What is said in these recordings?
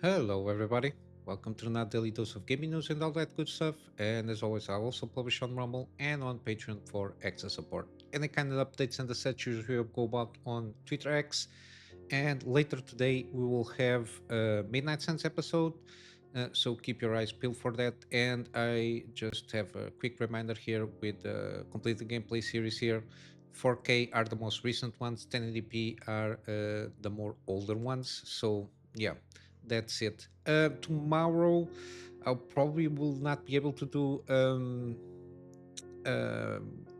Hello, everybody. Welcome to another daily dose of gaming news and all that good stuff. And as always, I also publish on Rumble and on Patreon for extra support. Any kind of updates and the such usually go about on Twitter X. And later today, we will have a Midnight Suns episode. So keep your eyes peeled for that. And I just have a quick reminder here with the complete the gameplay series here. 4K are the most recent ones, 1080p are the more older ones. So yeah, that's it. Tomorrow, I probably will not be able to do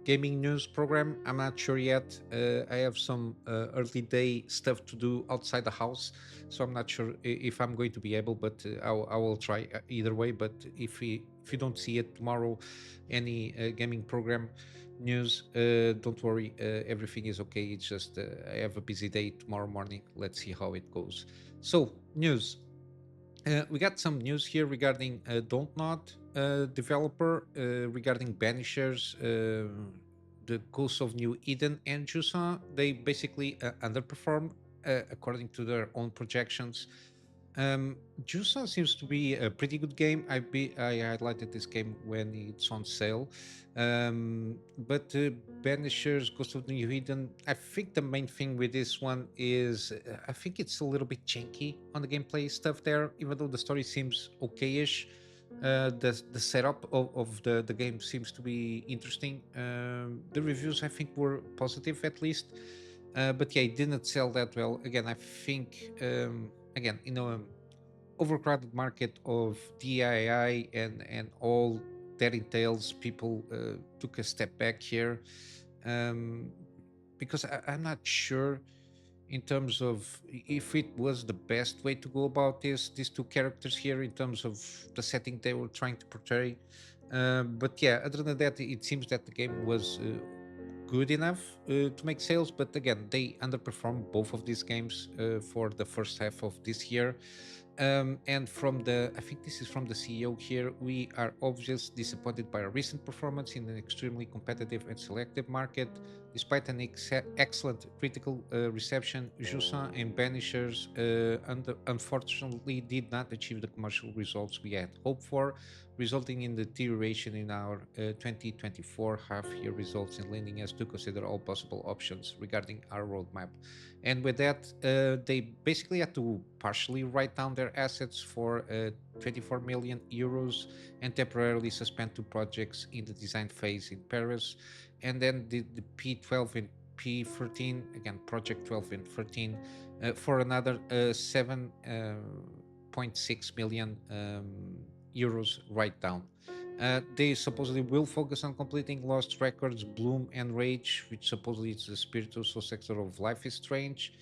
gaming news program. I'm not sure yet. I have some early day stuff to do outside the house, so I'm not sure if I'm going to be able. But I will try either way. But if you don't see it tomorrow, any gaming program news, don't worry. Everything is okay. It's just I have a busy day tomorrow morning. Let's see how it goes. So news. We got some news here regarding Don't Not developer regarding Banishers, the Ghosts of New Eden, and Jusant. They basically underperformed according to their own projections. Jusant seems to be a pretty good game. I highlighted this game when it's on sale, but Banishers, Ghost of New Eden. I think the main thing with this one is I think it's a little bit janky on the gameplay stuff there. Even though the story seems okayish, the setup of the game seems to be interesting. The reviews I think were positive at least, but yeah, it didn't sell that well. Again, I think again overcrowded market of DIY and all that entails, people took a step back here, um, because I'm not sure in terms of if it was the best way to go about these two characters here in terms of the setting they were trying to portray. But yeah, other than that, it seems that the game was good enough to make sales, but again, they underperformed both of these games for the first half of this year. And from the, I think this is from the CEO here, we are obviously disappointed by our recent performance in an extremely competitive and selective market. Despite an excellent critical reception, Jusant and Banishers unfortunately did not achieve the commercial results we had hoped for, resulting in deterioration in our 2024 half-year results and leading us to consider all possible options regarding our roadmap. And with that, they basically had to partially write down their assets for 24 million euros and temporarily suspend two projects in the design phase in Paris. And then the P12 and P13, again, Project 12 and 13, for another 7.6 million euros write down. They supposedly will focus on completing Lost Records, Bloom, and Rage, which supposedly is the spiritual sector of Life is Strange.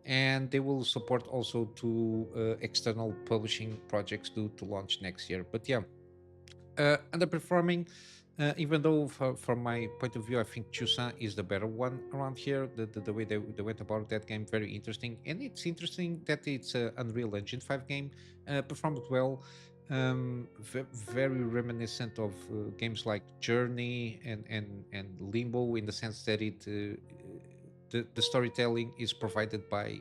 And they will support also two external publishing projects due to launch next year. But yeah, underperforming. Even though, from my point of view, I think Chusa is the better one around here. The way they went about that game, very interesting, and it's interesting that it's an Unreal Engine 5 game, performed well, very reminiscent of games like Journey and Limbo, in the sense that the storytelling is provided by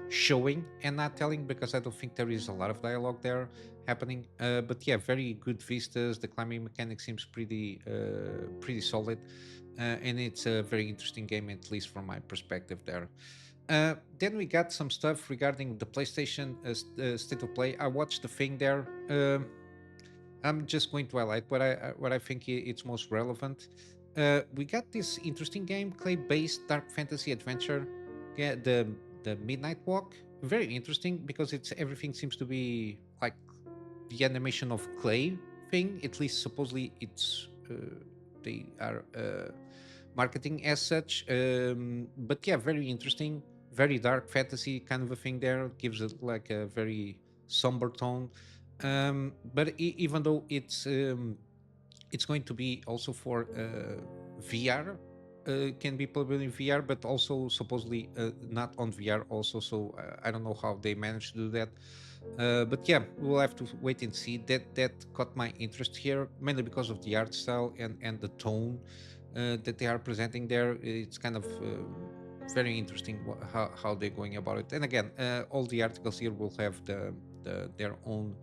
showing and not telling, because I don't think there is a lot of dialogue there happening. But yeah, very good vistas. The climbing mechanic seems pretty solid, and it's a very interesting game, at least from my perspective there. Then we got some stuff regarding the PlayStation state of play. I watched the thing there. I'm just going to highlight what I think it's most relevant. We got this interesting game, clay-based dark fantasy adventure, yeah, the Midnight Walk. Very interesting because it's everything seems to be like the animation of clay thing. At least supposedly it's they are marketing as such. But yeah, very interesting, very dark fantasy kind of a thing. There gives it like a very somber tone. But even though it's going to be also for VR. Can be playable in VR, but also supposedly not on VR. Also, so I don't know how they managed to do that. But yeah, we'll have to wait and see. That caught my interest here, mainly because of the art style and the tone that they are presenting there. It's kind of how they're going about it. And again, all the articles here will have the their own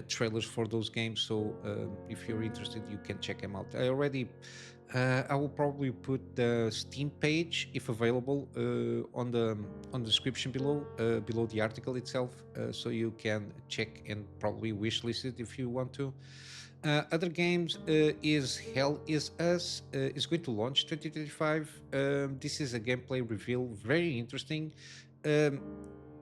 trailers for those games. So if you're interested, you can check them out. I will probably put the Steam page, if available, on the description below the article itself, so you can check and probably wishlist it if you want to. Other games is Hell Is Us is going to launch 2025. This is a gameplay reveal, very interesting. Um,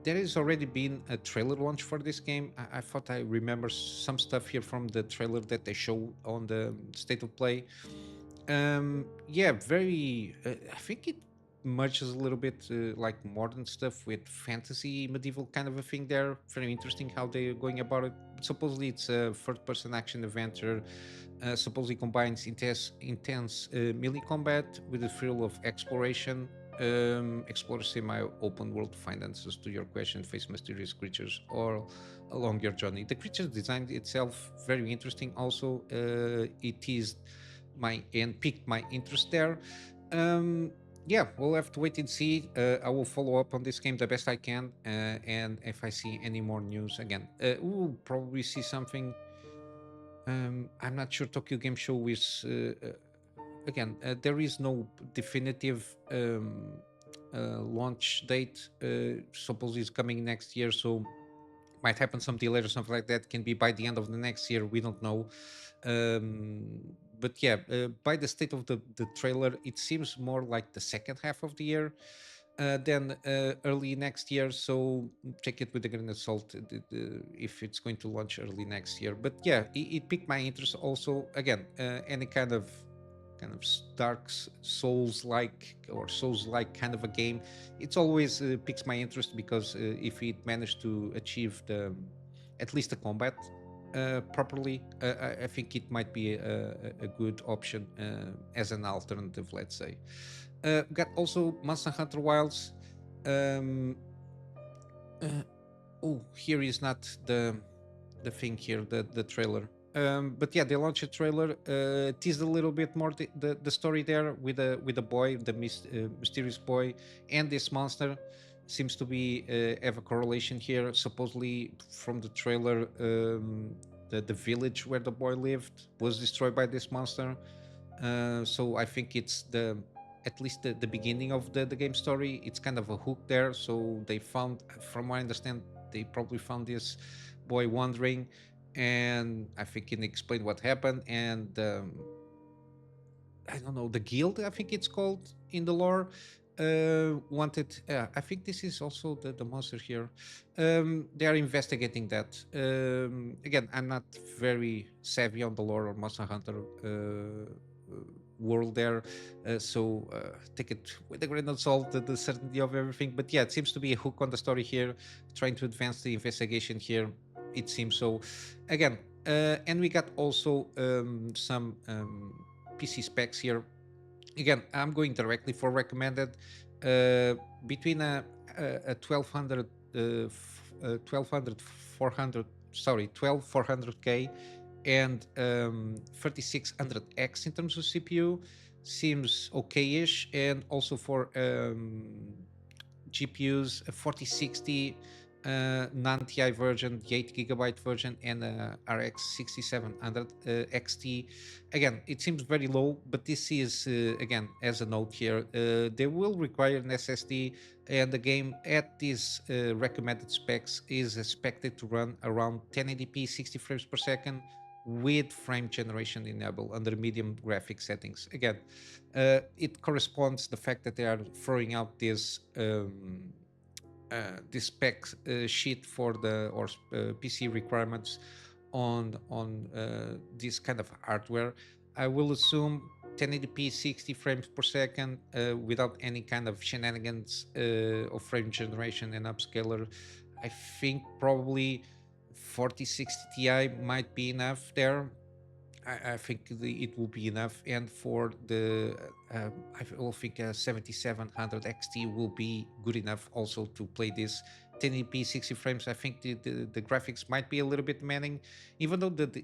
there has already been a trailer launch for this game. I thought I remember some stuff here from the trailer that they showed on the state of play. Yeah, very. I think it merges a little bit like modern stuff with fantasy, medieval kind of a thing. There, very interesting how they're going about it. Supposedly, it's a third-person action adventure. Supposedly combines intense melee combat with the thrill of exploration. Explore semi-open world to find answers to your question, face mysterious creatures, or along your journey. The creature design itself very interesting. Also, it is my and piqued my interest there. Um, yeah, we'll have to wait and see. I will follow up on this game the best I can, and if I see any more news, again, we'll probably see something. I'm not sure. Tokyo Game Show is again. There is no definitive launch date. Supposedly it's coming next year, so might happen some delay or something like that. Can be by the end of the next year. We don't know. Um, but yeah, by the state of the trailer, it seems more like the second half of the year than early next year. So take it with a grain of salt if it's going to launch early next year. But yeah, it piqued my interest. Also, again, any kind of dark souls like or souls like kind of a game, it's always piques my interest because if it managed to achieve the at least the combat properly, I think it might be a good option as an alternative, let's say. Got also Monster Hunter Wilds. um, uh, oh, here is not the thing here, the trailer. But yeah, they launched a trailer, teased a little bit more the story there with the boy, the mysterious boy, and this monster seems to be have a correlation here. Supposedly, from the trailer, the village where the boy lived was destroyed by this monster. So I think it's the at least the beginning of the game story. It's kind of a hook there. So they found, from what I understand, they probably found this boy wandering, and I think can explain what happened. And I don't know, the guild, I think it's called in the lore, wanted. I think this is also the monster here. They are investigating that. Again, I'm not very savvy on the lore of Monster Hunter world there, so take it with a grain of salt, the certainty of everything. But yeah, it seems to be a hook on the story here, trying to advance the investigation here. It seems so. Again, and we got also some PC specs here. Again, I'm going directly for recommended. Between a 1200 1200 400, sorry, 12400K and 3600X in terms of CPU seems okay-ish. And also for GPUs, a 4060 non-TI version, the 8 GB version, and RX 6700 XT. Again, it seems very low, but this is, again, as a note here, they will require an SSD, and the game at these recommended specs is expected to run around 1080p 60 frames per second with frame generation enabled under medium graphic settings. Again, it corresponds the fact that they are throwing out this spec sheet for the or PC requirements on this kind of hardware. I will assume 1080p 60 frames per second without any kind of shenanigans of frame generation and upscaler. I think probably 4060 Ti might be enough there. I think it will be enough, and for the I will think 7700 XT will be good enough also to play this 1080p 60 frames. I think the graphics might be a little bit demanding, even though the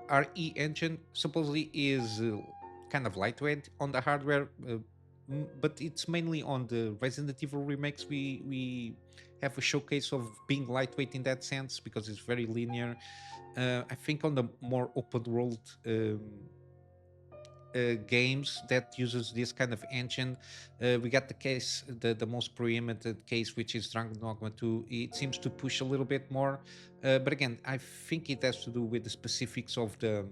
RE engine supposedly is kind of lightweight on the hardware. but it's mainly on the Resident Evil remakes. We have a showcase of being lightweight in that sense because it's very linear. I think on the more open world games that uses this kind of engine. We got the case, the most preeminent case, which is Dragon Dogma 2. It seems to push a little bit more, but again, I think it has to do with the specifics of the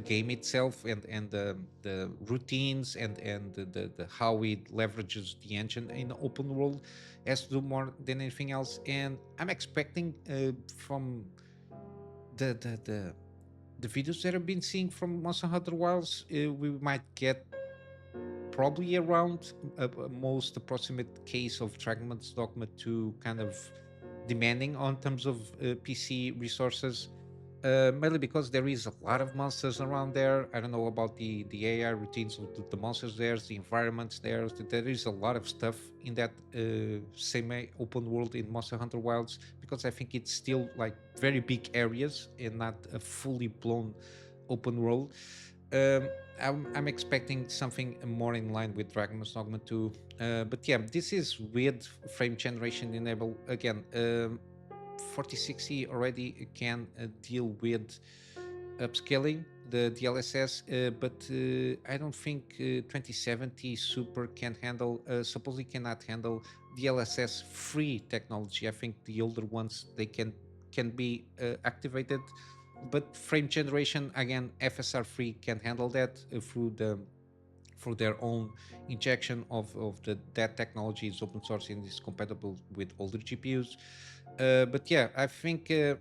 game itself and the routines and the how it leverages the engine in the open world has to do more than anything else. And I'm expecting from the the videos that I've been seeing from Monster Hunter Wilds, we might get probably around a most approximate case of Dragon's Dogma 2 kind of demanding on terms of PC resources. Mainly because there is a lot of monsters around there. I don't know about the AI routines of the monsters there, the environments there. There is a lot of stuff in that semi open world in Monster Hunter Wilds because I think it's still like very big areas and not a fully blown open world. I'm expecting something more in line with Dragon's Dogma 2. But yeah, this is with frame generation enable. Again, 4060 already can deal with upscaling the DLSS, but I don't think 2070 Super can handle, supposedly cannot handle DLSS free technology. I think the older ones they can be activated, but frame generation again FSR free can handle that through the for their own injection of that technology is open source and is compatible with older GPUs. But yeah, I think a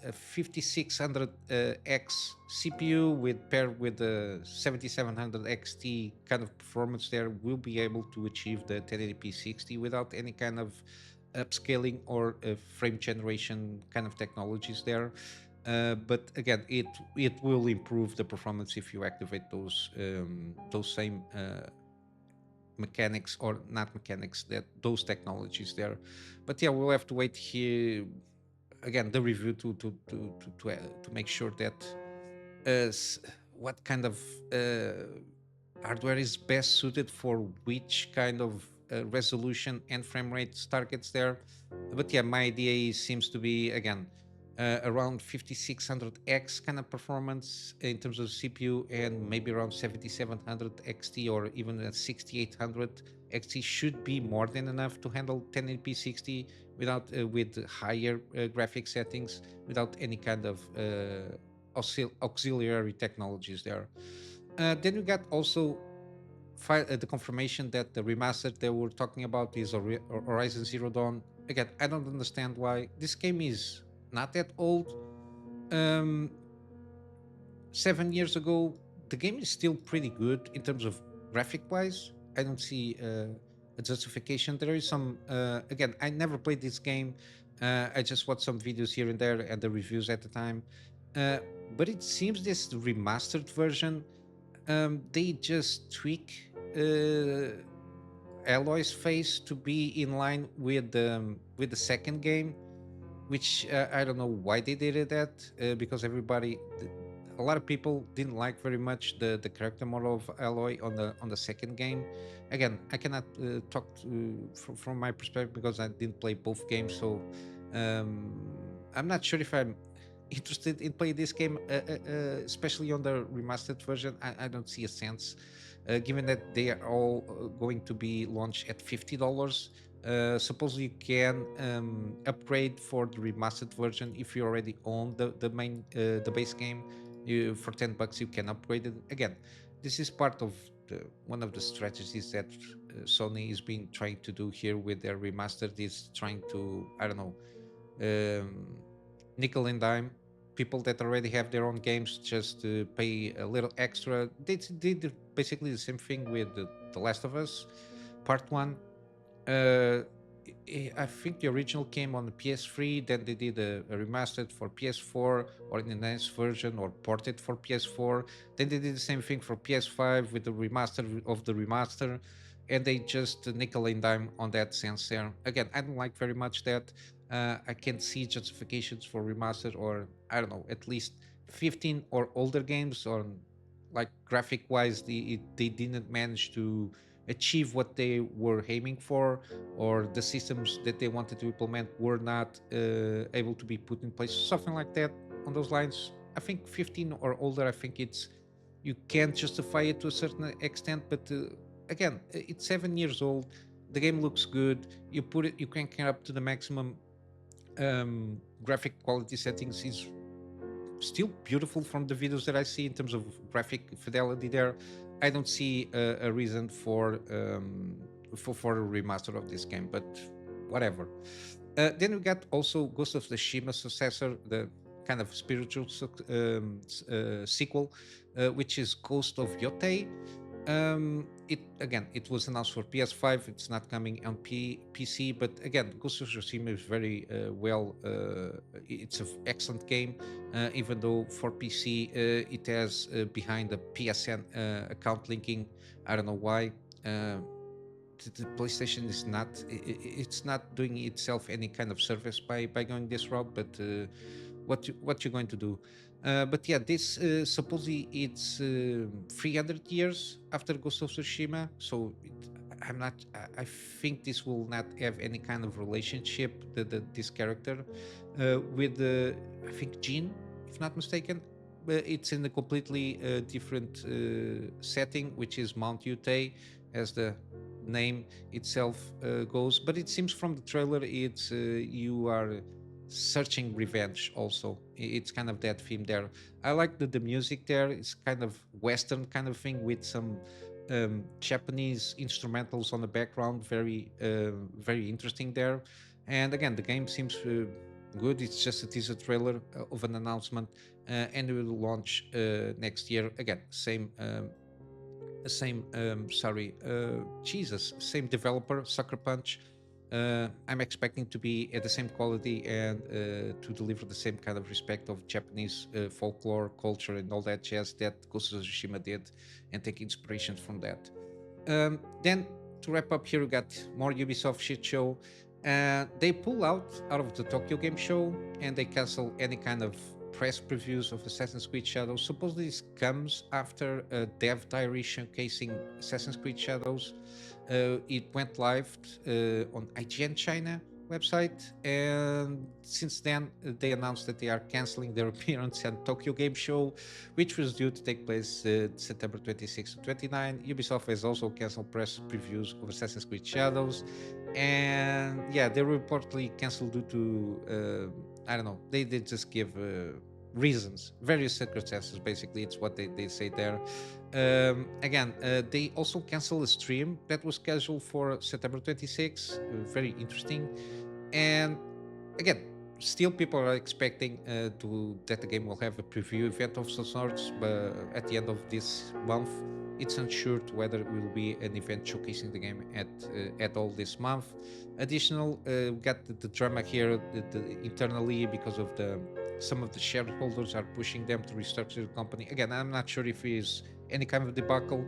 5600X CPU with paired with the 7700 XT kind of performance there will be able to achieve the 1080p 60 without any kind of upscaling or frame generation kind of technologies there. But again, it will improve the performance if you activate those same mechanics or not mechanics that those technologies there. But yeah, we'll have to wait here again the review to make sure that what kind of hardware is best suited for which kind of resolution and frame rates targets there. But yeah, my idea seems to be again around 5600X kind of performance in terms of CPU and maybe around 7700 XT or even a 6800 XT should be more than enough to handle 1080p 60 without with higher graphic settings without any kind of auxiliary technologies there. Then we got also the confirmation that the remastered they were talking about is Horizon Zero Dawn. Again, I don't understand why this game is not that old. Um, 7 years ago, the game is still pretty good in terms of graphic wise. I don't see a justification. There is some, again, I never played this game. I just watched some videos here and there and the reviews at the time. Uh, but it seems this remastered version, they just tweak Aloy's face to be in line with the second game, which I don't know why they did that because a lot of people didn't like very much the character model of Aloy on the second game. Again, I cannot talk from my perspective because I didn't play both games, so I'm not sure if I'm interested in playing this game, especially on the remastered version. I don't see a sense, given that they are all going to be launched at $50. Suppose you can upgrade for the remastered version if you already own the base game. For $10 you can upgrade it. Again, this is part of one of the strategies that Sony is being trying to do here with their remastered is trying to, I don't know, um, nickel and dime people that already have their own games just to pay a little extra. They did basically the same thing with the Last of Us Part One. uh, I think the original came on the PS3, then they did a remastered for PS4 or in the NES version or ported for PS4. Then they did the same thing for PS5 with the remaster of the remaster, and they just nickel and dime on that sense there. Again, I don't like very much that. I can see justifications for remastered or I don't know, at least 15 or older games or like graphic wise, they didn't manage to achieve what they were aiming for, or the systems that they wanted to implement were not able to be put in place, something like that on those lines. I think 15 or older, I think it's, you can justify it to a certain extent, but again, it's 7 years old. The game looks good. You put it, you crank it up to the maximum. Graphic quality settings is still beautiful from the videos that I see in terms of graphic fidelity. There, I don't see a reason for a remaster of this game, but whatever. Then we got also Ghost of Tsushima successor, the kind of spiritual sequel, which is Ghost of Yotei. It again, it was announced for PS5. It's not coming on PC, but again, Ghost of Tsushima is very well. It's an excellent game, even though for PC it has behind the PSN account linking. I don't know why. The PlayStation is not. It's not doing itself any kind of service by going this route. But what you're going to do? But yeah, this supposedly it's 300 years after Ghost of Tsushima, so I'm not. I think this will not have any kind of relationship. This character with I think Jin, if not mistaken. But it's in a completely different setting, which is Mount Yotei, as the name itself goes. But it seems from the trailer, it's you are searching revenge also. It's kind of that theme there. I like the music there. It's kind of western kind of thing with some Japanese instrumentals on the background. Very interesting there. And again, the game seems good. It's just a teaser trailer of an announcement, and it will launch next year. Again, same developer, Sucker Punch. I'm expecting to be at the same quality and to deliver the same kind of respect of Japanese folklore, culture, and all that jazz that Ghost of Tsushima did, and take inspiration from that. Then to wrap up here, we got more Ubisoft shit show. They pull out of the Tokyo Game Show, and they cancel any kind of press previews of Assassin's Creed Shadows. Supposedly this comes after a dev diary showcasing Assassin's Creed Shadows. It went live on IGN China website, and since then they announced that they are canceling their appearance at Tokyo Game Show, which was due to take place September 26 to 29. Ubisoft has also canceled press previews of Assassin's Creed Shadows, and yeah, they were reportedly canceled due to I don't know. They did just give reasons, various circumstances. Basically, it's what they say there. Again, they also canceled a stream that was scheduled for September 26. Very interesting. And again, still people are expecting to that the game will have a preview event of some sorts, but at the end of this month, it's unsure to whether it will be an event showcasing the game at all this month. Additional, we got the drama here internally because of the some of the shareholders are pushing them to restructure the company. Again, I'm not sure if it is any kind of debacle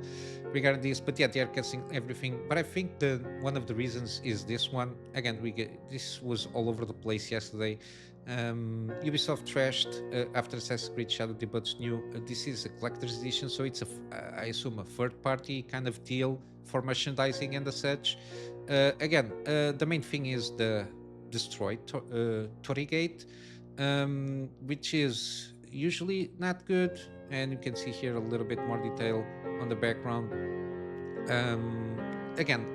regarding this, but yeah, they are canceling everything. But I think the one of the reasons is this one. Again, this was all over the place yesterday. Ubisoft trashed after Assassin's Creed Shadow debuts new. This is a collector's edition, so it's I assume a third-party kind of deal for merchandising and such. Again, the main thing is the destroyed Torigate, which is usually not good, and you can see here a little bit more detail on the background. Again,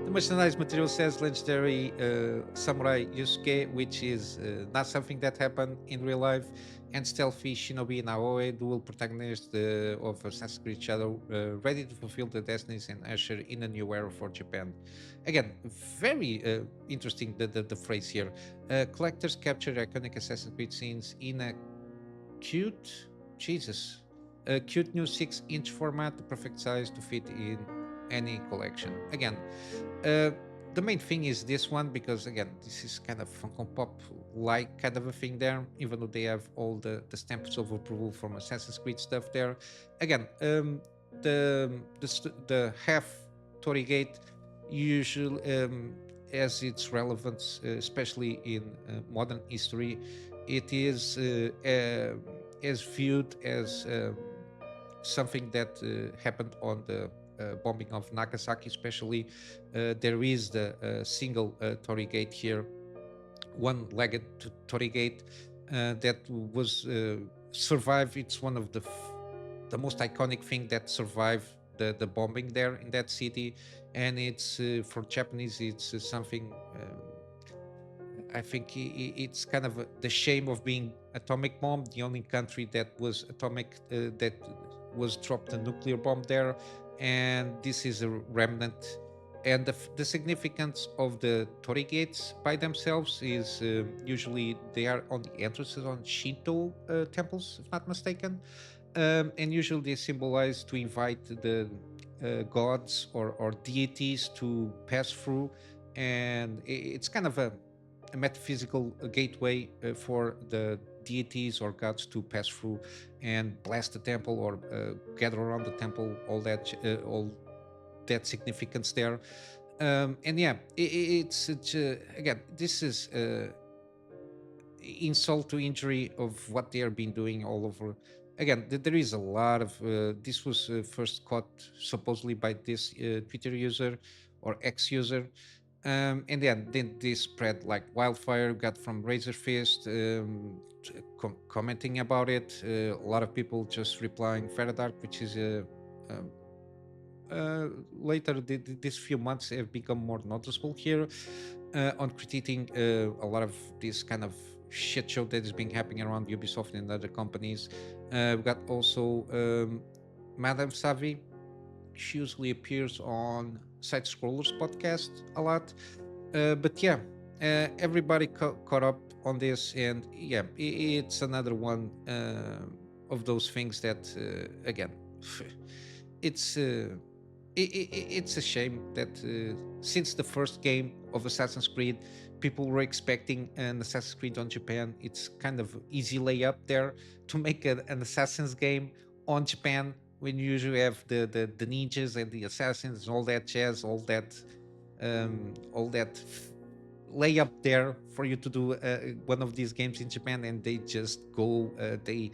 the merchandise material says legendary samurai Yusuke, which is not something that happened in real life, and stealthy shinobi Naoe, dual protagonist of Assassin's Creed Shadow, ready to fulfill the destinies and usher in a new era for Japan. Again, very interesting the phrase here. Collectors capture iconic Assassin's Creed scenes in a cute, Jesus, a cute new 6-inch format, the perfect size to fit in any collection. Again, the main thing is this one because again, this is kind of Funko Pop like kind of a thing there, even though they have all the stamps of approval from Assassin's Creed stuff there. Again, the half Torigate usually has its relevance, especially in modern history. It is as viewed as something that happened on the bombing of Nagasaki, especially. There is the single Torii gate here, one-legged Torii gate that was survived. It's one of the most iconic thing that survived the bombing there in that city, and it's for Japanese, it's something. I think it's kind of the shame of being atomic bomb. The only country that was atomic that was dropped a nuclear bomb there, and this is a remnant. And the significance of the Torii gates by themselves is usually they are on the entrances on Shinto temples, if not mistaken, and usually they symbolize to invite the gods or deities to pass through, and it's kind of a metaphysical gateway for the deities or gods to pass through and bless the temple or gather around the temple. All that significance there, and yeah, it's again, this is insult to injury of what they are been doing all over. Again, there is a lot of this was first caught supposedly by this Twitter user or ex user, and then this spread like wildfire. Got from Razor Fist commenting about it. A lot of people just replying Faradark, which is a later these few months have become more noticeable here on critiquing a lot of this kind of shit show that is being happening around Ubisoft and other companies. We've got also Madame Savi. She usually appears on Side Scrollers podcast a lot, but yeah, everybody caught up on this, and yeah, it's another one of those things that again, it's it's a shame that since the first game of Assassin's Creed, people were expecting an Assassin's Creed on Japan. It's kind of easy layup there to make an Assassin's game on Japan when you usually have the ninjas and the assassins and all that jazz, all that layup there for you to do one of these games in Japan, and they just go, they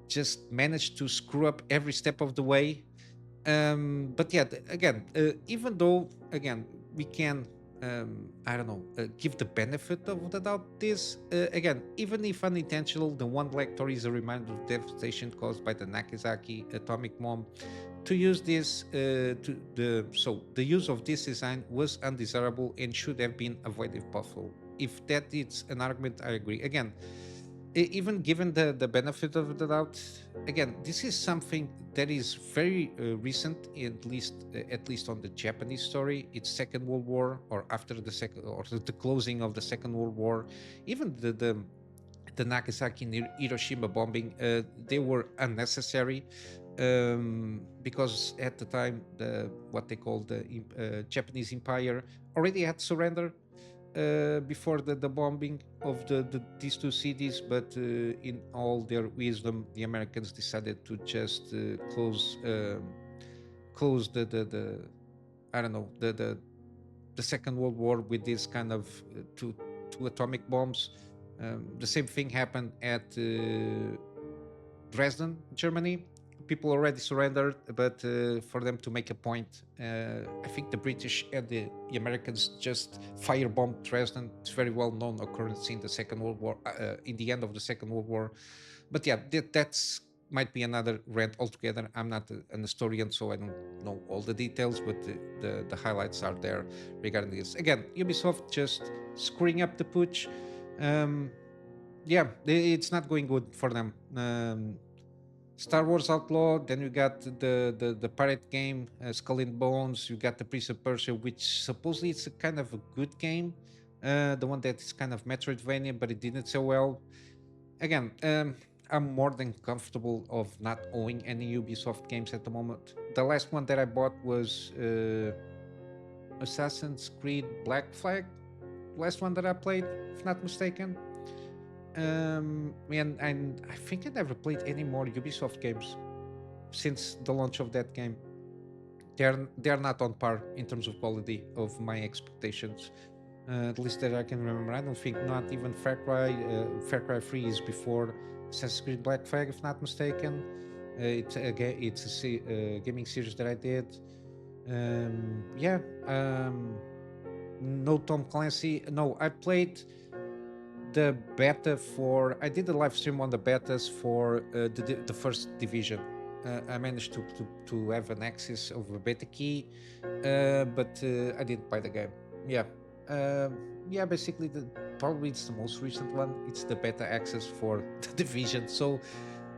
just manage to screw up every step of the way. But yeah, again, even though again we can I don't know, give the benefit of the doubt this again, even if unintentional, the one lector is a reminder of devastation caused by the Nagasaki atomic bomb. To use this the use of this design was undesirable and should have been avoided if possible. If that is an argument, I agree. Again, even given the benefit of the doubt, again, this is something that is very recent, at least on the Japanese story. It's Second World War, or after the second, or the closing of the Second World War. Even the Nagasaki and Hiroshima bombing, they were unnecessary, because at the time the what they call the Japanese Empire already had surrendered before the bombing of these two cities, but in all their wisdom, the Americans decided to just close the I don't know, the Second World War with this kind of two atomic bombs. The same thing happened at Dresden, Germany. People already surrendered, but for them to make a point, I think the British and the Americans just firebombed Dresden. It's a very well known occurrence in the Second World War, in the end of the Second World War. But yeah, that's might be another rant altogether. I'm not an historian, so I don't know all the details, but the highlights are there regarding this. Again, Ubisoft just screwing up the pooch. Um, yeah, it's not going good for them. Star Wars Outlaw. Then you got the pirate game, Skull and Bones. You got the Prince of Persia, which supposedly it's a kind of a good game. The one that is kind of Metroidvania, but it didn't so well. Again, I'm more than comfortable of not owning any Ubisoft games at the moment. The last one that I bought was Assassin's Creed Black Flag. Last one that I played, if not mistaken. And I think I never played any more Ubisoft games since the launch of that game. They're not on par in terms of quality of my expectations. At least that I can remember. I don't think not even Far Cry 3 is before Assassin's Creed Black Flag, if not mistaken. It's a gaming series that I did. Yeah. Um, no Tom Clancy. No, I played the beta for. I did a live stream on the betas for the first division. I managed to have an access of a beta key, but I didn't buy the game. Yeah, yeah. Basically, probably it's the most recent one. It's the beta access for the division. So,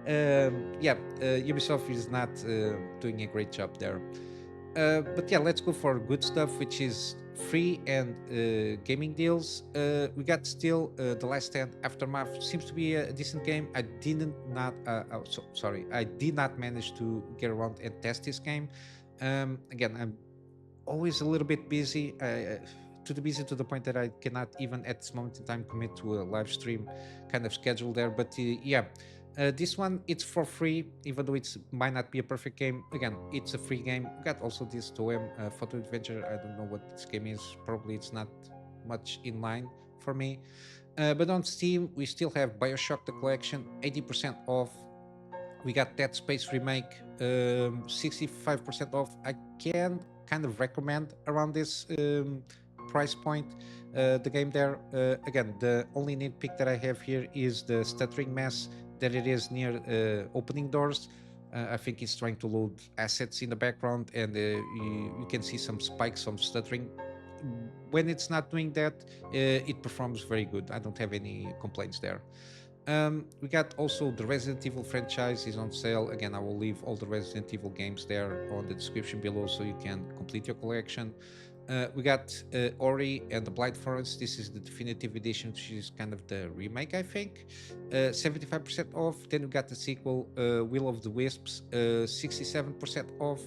yeah, Ubisoft is not doing a great job there. But yeah, let's go for good stuff, which is free and gaming deals. We got still The Last Stand Aftermath. Seems to be a decent game. I didn't not. Sorry, I did not manage to get around and test this game. Again, I'm always a little bit busy. To the busy to the point that I cannot even at this moment in time commit to a live stream kind of schedule there. But yeah, this one it's for free, even though it's might not be a perfect game. Again, it's a free game. We got also this Toem photo adventure. I don't know what this game is. Probably it's not much in line for me. But on Steam, we still have BioShock the collection, 80% off. We got Dead Space remake, 65% off. I can kind of recommend around this price point the game there. Again, the only nitpick that I have here is the stuttering mess that it is near opening doors. I think it's trying to load assets in the background, and you can see some spikes, some stuttering. When it's not doing that, it performs very good. I don't have any complaints there. We got also the Resident Evil franchise is on sale. Again, I will leave all the Resident Evil games there on the description below so you can complete your collection. We got Ori and the Blight Forest. This is the definitive edition, which is kind of the remake, I think. 75% off. Then we got the sequel, Will of the Wisps, 67% off.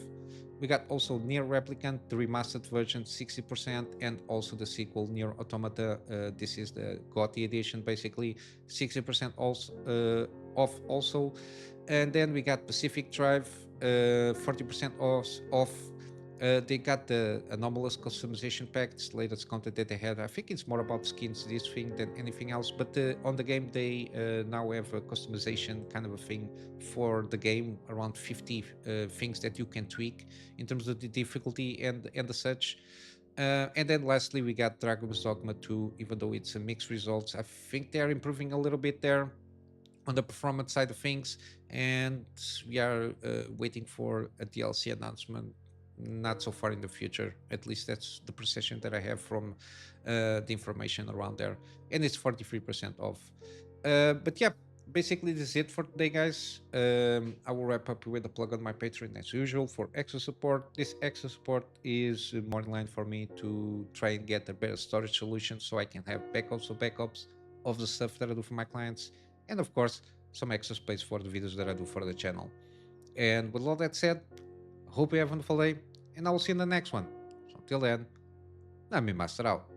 We got also Near Replicant, the remastered version, 60%, and also the sequel, Near Automata. This is the GOTY edition, basically, 60% also off also. And then we got Pacific Drive, 40% off. They got the anomalous customization pack. It's the latest content that they had. I think it's more about skins, this thing, than anything else. But on the game, they now have a customization kind of a thing for the game, around 50 things that you can tweak in terms of the difficulty and the such. And then lastly, we got Dragon's Dogma 2, even though it's a mixed results. I think they're improving a little bit there on the performance side of things, and we are waiting for a DLC announcement not so far in the future. At least that's the perception that I have from the information around there, and it's 43% off. But yeah, basically this is it for today, guys. I will wrap up with a plug on my Patreon as usual for extra support. This extra support is more in line for me to try and get a better storage solution so I can have backups of the stuff that I do for my clients, and of course some extra space for the videos that I do for the channel. And with all that said, hope you have a wonderful day, and I will see you in the next one. So until then, Kunamy Master out.